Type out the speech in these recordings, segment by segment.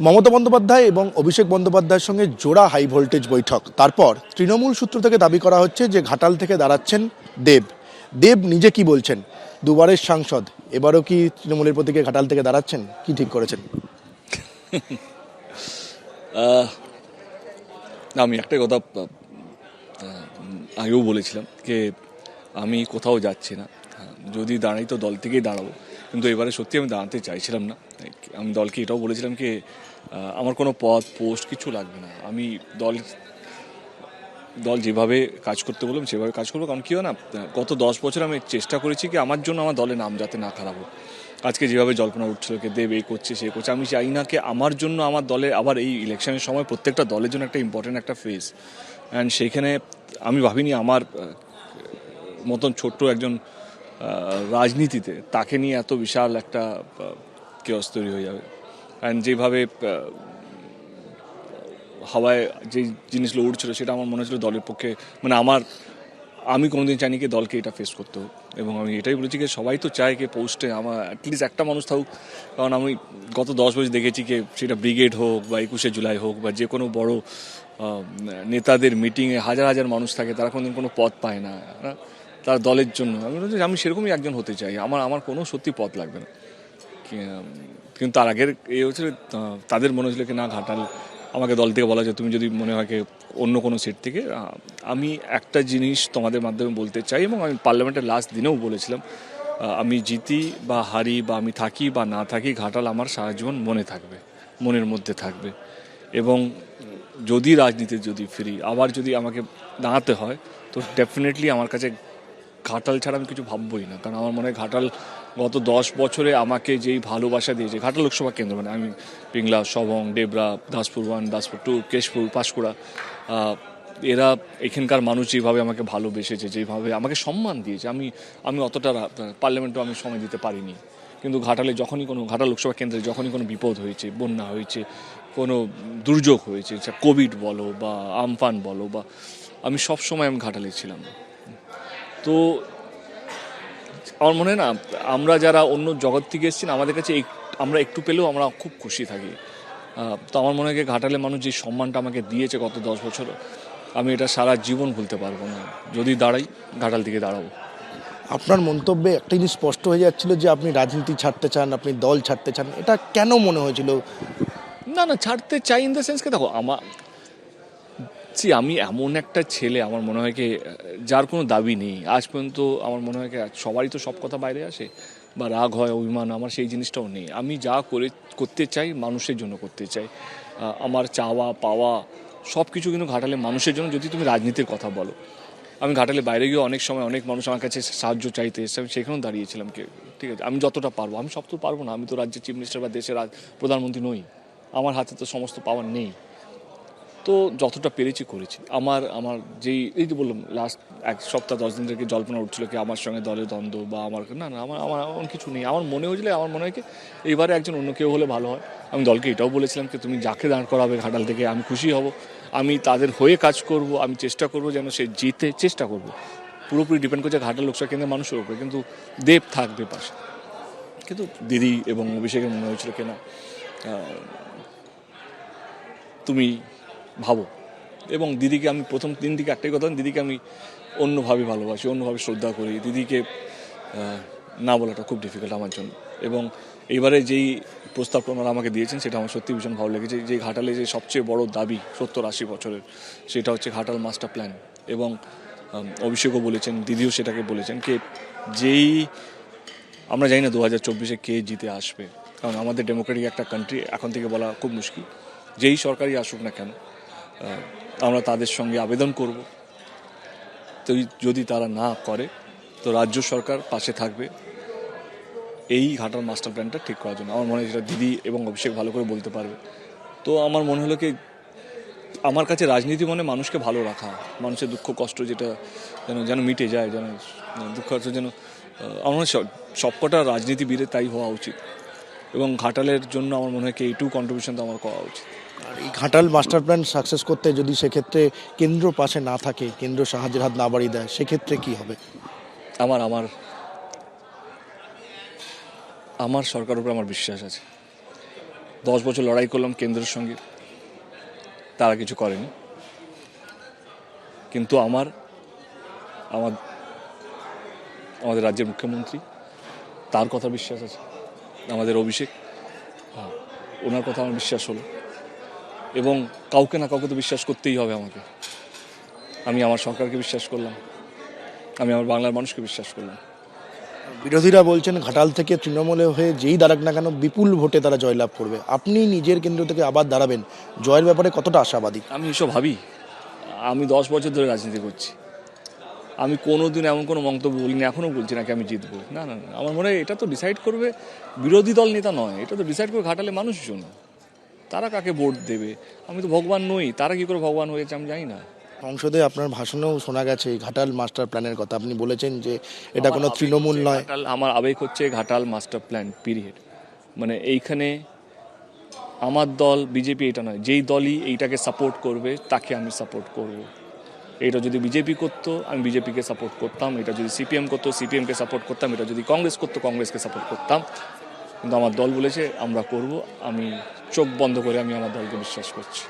মমতা বন্দ্যোপাধ্যায় এবং অভিষেক বন্দ্যোপাধ্যায়ের সঙ্গে জোড়া হাই ভোল্টেজ বৈঠক। তারপর তৃণমূল সূত্র থেকে দাবি করা হচ্ছে যে ঘাটাল থেকে দাঁড়াচ্ছেন দেব নিজে কি বলছেন? দুবারের সাংসদ, এবারও কি তৃণমূলের প্রতীকে ঘাটাল থেকে দাঁড়াচ্ছেন? কি ঠিক করেছেন? আমি একটা কথা আগেও বলেছিলাম যে আমি কোথাও যাচ্ছি না, যদি দাঁড়াই তো দল থেকেই দাঁড়াবো, কিন্তু এবারে সত্যি আমি দাঁড়াতে চাইছিলাম না। আমি দলকে এটাও বলেছিলাম কি আমার কোনো পদ পোস্ট কিছু লাগবে না, আমি দল যেভাবে কাজ করতে বললাম সেভাবে কাজ করবো। কারণ কী হয় না, গত 10 বছর আমি চেষ্টা করেছি কি আমার জন্য আমার দলের নাম যাতে না খারাপ হোক। আজকে যেভাবে জল্পনা উঠছিল কি দেব এই করছে সে করছে, আমি চাই না কি আমার জন্য আমার দলে আবার এই ইলেকশনের সময় প্রত্যেকটা দলের জন্য একটা ইম্পর্টেন্ট একটা ফেজ, অ্যান্ড সেইখানে আমি ভাবিনি আমার মতন ছোট্ট একজন রাজনীতিতে তাকে নিয়ে এত বিশাল একটা কেওস তৈরি হয়ে যাবে। অ্যান্ড যেভাবে হাওয়ায় যে জিনিসগুলো উঠছিল সেটা আমার মনে হচ্ছিল দলের পক্ষে, মানে আমি কোনোদিন চাইনি কি দলকে এটা ফেস করতে হোক। এবং আমি এটাই বলেছি কি সবাই তো চায় কি পোস্টে আমার অ্যাটলিস্ট একটা মানুষ থাকুক। কারণ আমি গত 10 বছর দেখেছি কি সেটা ব্রিগেড হোক বা 21শে জুলাই হোক বা যে কোনো বড় নেতাদের মিটিংয়ে হাজার হাজার মানুষ থাকে, তারা কোনোদিন কোনো পদ পায় না তার দলের জন্য। আমি সেরকমই একজন হতে চাই, আমার কোনো সত্যি পদ লাগবে না। কিন্তু তার আগের এই হচ্ছে তাদের মনে হচ্ছিল কি না ঘাটাল, আমাকে দল থেকে বলা যায় তুমি যদি মনে হয় অন্য কোনো সিট থেকে, আমি একটা জিনিস তোমাদের মাধ্যমে বলতে চাই এবং আমি পার্লামেন্টের লাস্ট দিনেও বলেছিলাম, আমি জিতি বা হারি বা আমি থাকি বা না থাকি, ঘাটাল আমার সারা জীবন মনে থাকবে, মনের মধ্যে থাকবে। এবং যদি রাজনীতির যদি ফিরি আবার যদি আমাকে দাঁড়াতে হয় তো ডেফিনেটলি আমার কাছে ঘাটাল ছাড়া আমি কিছু ভাববই না। কারণ আমার মনে হয় ঘাটাল গত 10 বছরে আমাকে যেই ভালোবাসা দিয়েছে, ঘাটাল লোকসভা কেন্দ্র মানে আমি পিংলা, সবং, ডেবরা, দাসপুর 1, দাসপুর 2, কেশপুর, পাঁশকুড়া, এরা এখানকার মানুষ যেভাবে আমাকে ভালোবেসেছে, যেভাবে আমাকে সম্মান দিয়েছে, আমি অতটা পার্লামেন্টেও আমি সময় দিতে পারিনি। কিন্তু ঘাটালে যখনই কোনো ঘাটাল লোকসভা কেন্দ্রে যখনই কোনো বিপদ হয়েছে, বন্যা হয়েছে, কোনো দুর্যোগ হয়েছে, কোভিড বলো বা আমফান বলো, বা আমি সব সময় আমি ঘাটালে ছিলাম। তো আমার মনে হয় না আমরা যারা অন্য জগৎ থেকে এসেছি আমাদের কাছে আমরা একটু পেলেও আমরা খুব খুশি থাকি। তো আমার মনে হয় ঘাটালের মানুষ যে সম্মানটা আমাকে দিয়েছে গত 10 বছর, আমি এটা সারা জীবন ভুলতে পারবো না। যদি দাঁড়াই ঘাটাল থেকে দাঁড়াবো। আপনার মন্তব্যে একটা জিনিস স্পষ্ট হয়ে যাচ্ছিল যে আপনি রাজনীতি ছাড়তে চান, আপনি দল ছাড়তে চান। এটা কেন মনে হয়েছিল? না ছাড়তে চাই ইন দ্য সেন্স কে দেখো আমি এমন একটা ছেলে, আমার মনে হয় কি যার কোনো দাবি নেই আজ পর্যন্ত। আমার মনে হয় কি সবারই তো সব কথা বাইরে আসে বা রাগ হয়, অভিমান, আমার সেই জিনিসটাও নেই। আমি যা করতে চাই মানুষের জন্য করতে চাই। আমার চাওয়া পাওয়া সব কিছু কিন্তু ঘাটালে মানুষের জন্য। যদি তুমি রাজনীতির কথা বলো, আমি ঘাটালে বাইরে গিয়ে অনেক সময় অনেক মানুষ আমার কাছে সাহায্য চাইতে এসেছে, আমি সেখানেও দাঁড়িয়েছিলাম কি ঠিক আছে আমি যতটা পারবো, আমি সব তো পারবো না, আমি তো রাজ্যের চিফ মিনিস্টার বা দেশের প্রধানমন্ত্রী নই, আমার হাতে তো সমস্ত পাওয়ার নেই। তো যতটা পেরেছি করেছি। আমার যেই এই যে বললাম লাস্ট 1 সপ্তাহ 10 দিন থেকে জল্পনা উঠছিল কি আমার সঙ্গে দলের দ্বন্দ্ব বা আমার আমার এমন কিছু নেই। আমার মনে হয়েছিল, আমার মনে হয় কি এবারে একজন অন্য কেউ হলে ভালো হয়। আমি দলকে এটাও বলেছিলাম কি তুমি যাকে দাঁড় করাবে ঘাটাল থেকে আমি খুশি হব, আমি তাদের হয়ে কাজ করব, আমি চেষ্টা করব যেন সে জিতে, চেষ্টা করব। পুরোপুরি ডিপেন্ড করছে ঘাটাল লোকসভা কেন্দ্রের মানুষের উপরে, কিন্তু দেব থাকবে পাশে। কিন্তু দিদি এবং অভিষেকের মনে হয়েছিল কিনা তুমি ভাবো। এবং দিদিকে আমি প্রথম দিন থেকে একটাই কথা, দিদিকে আমি অন্যভাবে ভালোবাসি, অন্যভাবে শ্রদ্ধা করি। দিদিকে না বলাটা খুব ডিফিকাল্ট আমার জন্য। এবং এইবারে যেই প্রস্তাবটা ওনারা আমাকে দিয়েছেন সেটা আমার সত্যি ভীষণ ভালো লেগেছে। যে ঘাটালে যে সবচেয়ে বড় দাবি 70-80 বছরের, সেটা হচ্ছে ঘাটাল মাস্টার প্ল্যান। এবং অভিষেকও বলেছেন, দিদিও সেটাকে বলেছেন কি যেই আমরা জানি না 2024-এ কে জিতে আসবে, কারণ আমাদের ডেমোক্রেটিক একটা কান্ট্রি, এখন থেকে বলা খুব মুশকিল। যেই সরকারই আসুক না কেন আমরা তাদের সঙ্গে আবেদন করব। তো যদি তারা না করে তো রাজ্য সরকার পাশে থাকবে এই ঘাটাল মাস্টার প্ল্যানটা ঠিক করার জন্য। আমার মনে হয় যেটা দিদি এবং অভিষেক ভালো করে বলতে পারবে। তো আমার মনে হলো কি আমার কাছে রাজনীতি মানে মানুষকে ভালো রাখা, মানুষের দুঃখ কষ্ট যেটা যেন মিটে যায়, যেন দুঃখ কষ্ট যেন আমার মনে হয় সবকটা রাজনীতিবিদের তাই হওয়া উচিত। এবং ঘাটালের জন্য আমার মনে হয় কি এইটুকু কন্ট্রিবিউশন তো আমার করা উচিত। আর এই ঘাটাল মাস্টার প্ল্যান সাকসেস করতে যদি সেক্ষেত্রে কেন্দ্র পাশে না থাকে, কেন্দ্র সাহায্যের হাত না বাড়িয়ে দেয়, সেক্ষেত্রে কি হবে? আমার সরকারের উপর আমার বিশ্বাস আছে। 10 বছর লড়াই করলাম কেন্দ্রের সঙ্গে, তারা কিছু করেনি। কিন্তু আমার আমাদের রাজ্যের মুখ্যমন্ত্রী, তার কথা বিশ্বাস আছে। আমাদের অভিষেক, ওনার কথা আমার বিশ্বাস হলো। এবং কাউকে না কাউকে তো বিশ্বাস করতেই হবে আমাকে। আমি আমার সরকারকে বিশ্বাস করলাম, আমি আমার বাংলার মানুষকে বিশ্বাস করলাম। বিরোধীরা বলছেন ঘাটাল থেকে তৃণমূলে হয়ে যেই দাঁড়াক না কেন বিপুল ভোটে তারা জয়লাভ করবে। আপনি নিজের কেন্দ্র থেকে আবার দাঁড়াবেন, জয়ের ব্যাপারে কতটা আশাবাদী? আমি এসব ভাবি? আমি 10 বছর ধরে রাজনীতি করছি, আমি কোনোদিন এমন কোনো মন্তব্য বলিনি, এখনও বলছি নাকি আমি জিতবো। না না না, আমার মনে হয় এটা তো ডিসাইড করবে বিরোধী দল নেতা নয়, এটা তো ডিসাইড করবে ঘাটালে মানুষজন। তারা কাকে ভোট দেবে। আমি তো ভগবান নই, তারা কি করে ভগবান হয়েছে আমি জানি না। সংসদে আপনার ভাষণেও শোনা গেছে এই ঘাটাল মাস্টার প্ল্যানের কথা। আপনি বলেছেন যে এটা কোনো তৃণমূল নয়। আমার আবেগ হচ্ছে ঘাটাল মাস্টার প্ল্যান, পিরিয়ড। মানে এইখানে আমার দল বিজেপি এটা নয়, যেই দলই এইটাকে সাপোর্ট করবে তাকে আমি সাপোর্ট করব। এটা যদি বিজেপি করতো আমি বিজেপিকে সাপোর্ট করতাম, এটা যদি সিপিএম করতো সিপিএমকে সাপোর্ট করতাম, এটা যদি কংগ্রেস করতো কংগ্রেসকে সাপোর্ট করতাম। কিন্তু আমার দল বলেছে আমরা করব, আমি চোখ বন্ধ করে আমি আমার দলকে বিশ্বাস করছি।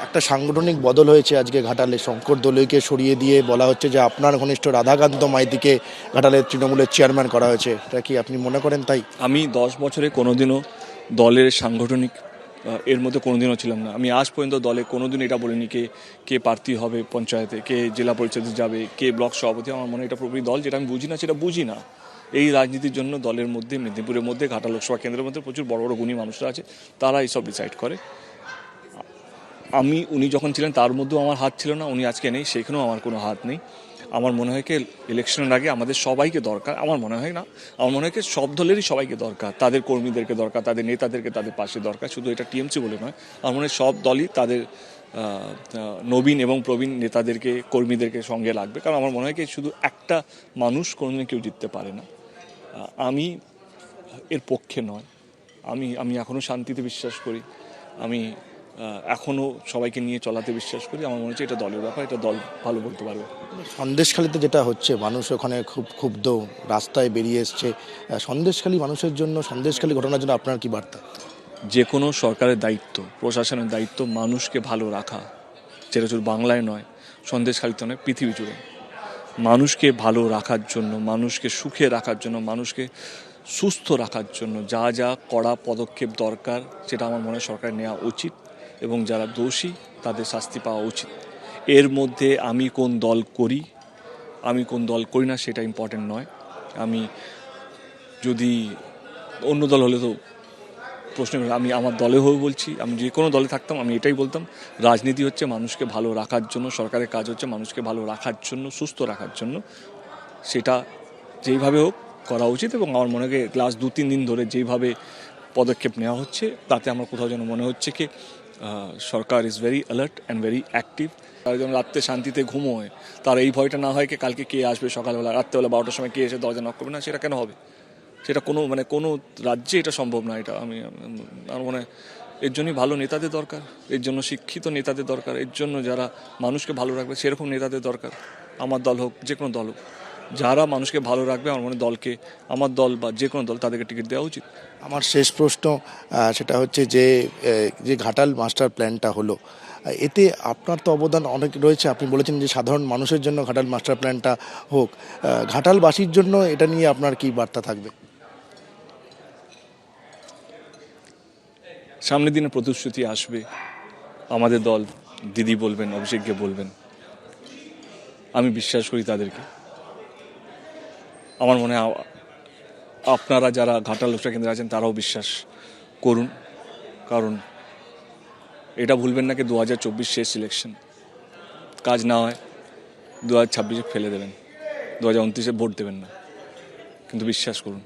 একটা সাংগঠনিক বদল হয়েছে আজকে ঘাটালে, শঙ্কর দলুইকে সরিয়ে দিয়ে বলা হচ্ছে যে আপনার ঘনিষ্ঠ রাধাকান্ত মাইতিকে ঘাটালের তৃণমূলের চেয়ারম্যান করা হয়েছে। এটা কি আপনি মনে করেন তাই? আমি 10 বছরে কোনোদিনও দলের সাংগঠনিক এর মধ্যে কোনোদিনও ছিলাম না। আমি আজ পর্যন্ত দলে কোনোদিন এটা বলিনি কে প্রার্থী হবে পঞ্চায়েতে, কে জেলা পরিষদে যাবে, কে ব্লক সভাপতি। আমার মনে হয় এটা পুরোপুরি দল, যেটা আমি বুঝি না সেটা বুঝি না। এই রাজনীতির জন্য দলের মধ্যে, মেদিনীপুরের মধ্যে, ঘাটাল লোকসভা কেন্দ্রের মধ্যে প্রচুর বড় বড় গুণী মানুষরা আছে, তারা এইসব ডিসাইড করে। উনি যখন ছিলেন তার মধ্যেও আমার হাত ছিল না, উনি আজকে নেই, সেখানেও আমার কোনো হাত নেই। আমার মনে হয় কি ইলেকশনের আগে আমাদের সবাইকে দরকার, আমার মনে হয় না, আমার মনে হয় কি সব দলেরই সবাইকে দরকার, তাদের কর্মীদেরকে দরকার, তাদের নেতাদেরকে তাদের পাশে দরকার। শুধু এটা টিএমসি বলে নয়, আমার মনে হয় সব দলই তাদের নবীন এবং প্রবীণ নেতাদেরকে, কর্মীদেরকে সঙ্গে লাগবে। কারণ আমার মনে হয় কি শুধু একটা মানুষ কোনোদিন কেউ জিততে পারে না। আমি এর পক্ষে নয়, আমি এখনও শান্তিতে বিশ্বাস করি, আমি এখনও সবাইকে নিয়ে চলাতে বিশ্বাস করি। আমার মনে হচ্ছে এটা দলের ব্যাপার, এটা দল ভালো বলতে পারবে। সন্দেশখালীতে যেটা হচ্ছে, মানুষ ওখানে খুব ক্ষুব্ধ, রাস্তায় বেরিয়ে এসছে। সন্দেশখালী মানুষের জন্য, সন্দেশখালী ঘটনার জন্য আপনার কি বার্তা? যে কোনো সরকারের দায়িত্ব, প্রশাসনের দায়িত্ব মানুষকে ভালো রাখা, যেটা শুধু বাংলায় নয়, সন্দেশখালীতে নয়, পৃথিবী জুড়ে। মানুষকে ভালো রাখার জন্য, মানুষকে সুখে রাখার জন্য, মানুষকে সুস্থ রাখার জন্য যা যা কড়া পদক্ষেপ দরকার, সেটা আমার মনে হয় সরকার নেওয়া উচিত, এবং যারা দোষী তাদের শাস্তি পাওয়া উচিত। এর মধ্যে আমি কোন দল করি, আমি কোন দল করি না সেটা ইম্পর্টেন্ট নয়। আমি যদি অন্য দল হলে তো প্রশ্ন, আমি আমার দলে হয়ে বলছি, আমি যে কোনো দলে থাকতাম আমি এটাই বলতাম, রাজনীতি হচ্ছে মানুষকে ভালো রাখার জন্য, সরকারের কাজ হচ্ছে মানুষকে ভালো রাখার জন্য, সুস্থ রাখার জন্য। সেটা যেইভাবে হোক করা উচিত। এবং আমার মনে হয় লাস্ট 2-3 দিন ধরে যেইভাবে পদক্ষেপ নেওয়া হচ্ছে, তাতে আমার কোথাও যেন মনে হচ্ছে কি সরকার is very alert and very active. তারা যেন রাত্রে শান্তিতে ঘুমোয়, তার এই ভয়টা না হয় কি কালকে কে আসবে সকালবেলা, রাত্রেবেলা 12টার সময় কে এসে দরজা নক করবে না, সেটা কেন হবে? সেটা কোনো রাজ্যে এটা সম্ভব না। এটা আমার মনে হয় এর জন্যই ভালো নেতাদের দরকার, এর জন্য শিক্ষিত নেতাদের দরকার, এর জন্য যারা মানুষকে ভালো রাখবে সেরকম নেতাদের দরকার। আমার দল হোক, যে কোনো দল হোক, যারা মানুষকে ভালো রাখবে, আমার মনে হয় দলকে, আমার দল বা যে কোনো দল, তাদেরকে টিকিট দেওয়া উচিত। আমার শেষ প্রশ্ন সেটা হচ্ছে যে ঘাটাল মাস্টার প্ল্যানটা হলো, এতে আপনার তো অবদান অনেক রয়েছে। আপনি বলেছেন যে সাধারণ মানুষের জন্য ঘাটাল মাস্টার প্ল্যানটা হোক, ঘাটালবাসীর জন্য এটা নিয়ে আপনার কি বার্তা থাকবে? সামনের দিনে প্রতিশ্রুতি আসবে, আমাদের দল দিদি বলবেন, অভিষেককে বলবেন, আমি বিশ্বাস করি তাদেরকে। আমার মনে হয় আপনারা যারা ঘাটাল লোকসভা কেন্দ্রে আছেন তারাও বিশ্বাস করুন। কারণ এটা ভুলবেন না কি 2024 শেষ ইলেকশন, কাজ না হয় 2026 ফেলে দেবেন, 2029 ভোট দেবেন না, কিন্তু বিশ্বাস করুন,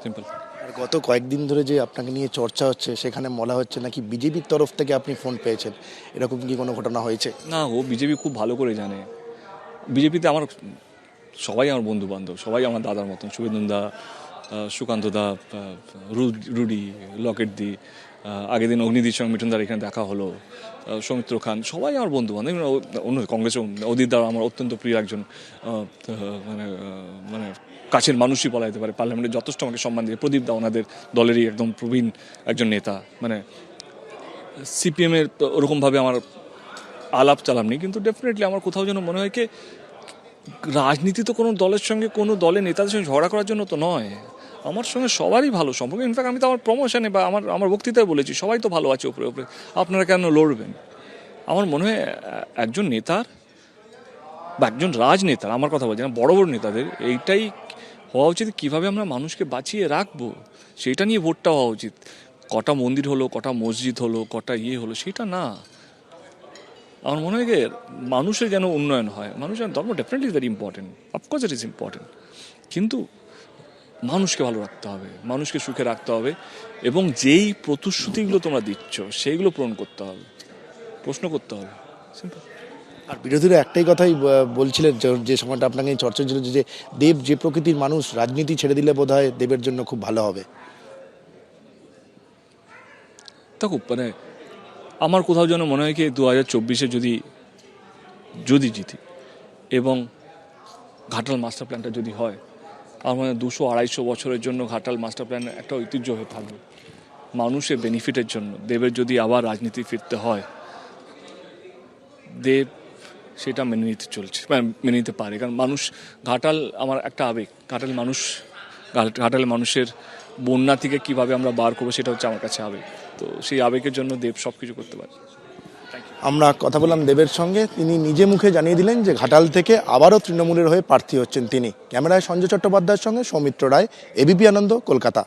সিম্পল। আর গত কয়েকদিন ধরে যে আপনাকে নিয়ে চর্চা হচ্ছে, সেখানে বলা হচ্ছে নাকি বিজেপির তরফ থেকে আপনি ফোন পেয়েছেন, এরকম কি কোনো ঘটনা হয়েছে? না, ও বিজেপি খুব ভালো করে জানে। বিজেপিতে আমার সবাই আমার বন্ধু বান্ধব, সবাই আমার দাদার মতন, শুভেন্দুদা, সুকান্তদা, রুডি, লকেটদি, আগের দিন অগ্নিদির সঙ্গে মিঠুনদার এখানে দেখা হলো, সৌমিত্র খান, সবাই আমার বন্ধু বান্ধব, অন্য কংগ্রেসে অদিত দা আমার অত্যন্ত প্রিয় একজন মানে মানে কাছের মানুষই বলা যেতে পারে, পার্লামেন্টে যথেষ্ট আমাকে সম্মান দিয়ে, প্রদীপ দা ওনাদের দলেরই একদম প্রবীণ একজন নেতা, মানে সিপিএমের ওরকমভাবে আমার আলাপ চালাম নেই, কিন্তু ডেফিনেটলি আমার কোথাও যেন মনে হয় কি রাজনীতি তো কোনো দলের সঙ্গে, কোনো দলের নেতাদের সঙ্গে ঝগড়া করার জন্য তো নয়, আমার সঙ্গে সবারই ভালো সম্পর্ক। ইনফ্যাক্ট আমি তো আমার প্রমোশনে বা আমার বক্তৃতায় বলেছি সবাই তো ভালো আছে উপরে উপরে, আপনারা কেন লড়বেন? আমার মনে হয় একজন নেতার বা একজন রাজনেতার, আমার কথা বলছি না, বড় বড় নেতাদের এইটাই হওয়া উচিত, কীভাবে আমরা মানুষকে বাঁচিয়ে রাখবো সেইটা নিয়ে ভোটটা হওয়া উচিত। কটা মন্দির হলো, কটা মসজিদ হলো, কটা হলো, সেটা না। আমার মনে হয় যে মানুষের যেন উন্নয়ন হয়, মানুষের ধর্ম definitely is very important, of course it is important, কিন্তু মানুষকে ভালো রাখতে হবে, মানুষকে সুখে রাখতে হবে, এবং যেই প্রতিশ্রুতিগুলো তোমরা দিচ্ছ সেইগুলো পূরণ করতে হবে, প্রশ্ন করতে হবে, সিম্পল। আর বিরোধীরা একটাই কথাই বলছিলেন যে সময়টা আপনাকে নিয়ে চর্চা ছিল, যে দেব যে প্রকৃতির মানুষ, রাজনীতি ছেড়ে দিলে বোধহয় দেবের জন্য খুব ভালো হবে। দেখো মানে আমার কোথাও যেন মনে হয় কি 2024-এ যদি জিতি এবং ঘাটাল মাস্টার প্ল্যানটা যদি হয়, আমার মনে হয় 200-250 বছরের জন্য ঘাটাল মাস্টার প্ল্যান একটা ঐতিহ্য হয়ে থাকবে মানুষের বেনিফিটের জন্য। দেবের যদি আবার রাজনীতি ফিরতে হয়, দেব সেটা মেনে নিতে পারে, কারণ মানুষ, ঘাটাল আমার একটা আবেগ, ঘাটালের মানুষের বন্যা থেকে কীভাবে আমরা বার করবো সেটা হচ্ছে আমার কাছে আবেগ, তো সেই আবেগের জন্য দেব সব কিছু করতে পারে। আমরা কথা বললাম দেবের সঙ্গে, তিনি নিজে মুখে জানিয়ে দিলেন যে ঘাটাল থেকে আবারও তৃণমূলের হয়ে প্রার্থী হচ্ছেন তিনি। ক্যামেরায় সঞ্জয় চট্টোপাধ্যায়ের সঙ্গে সৌমিত্র রায়, এবিপি আনন্দ, কলকাতা।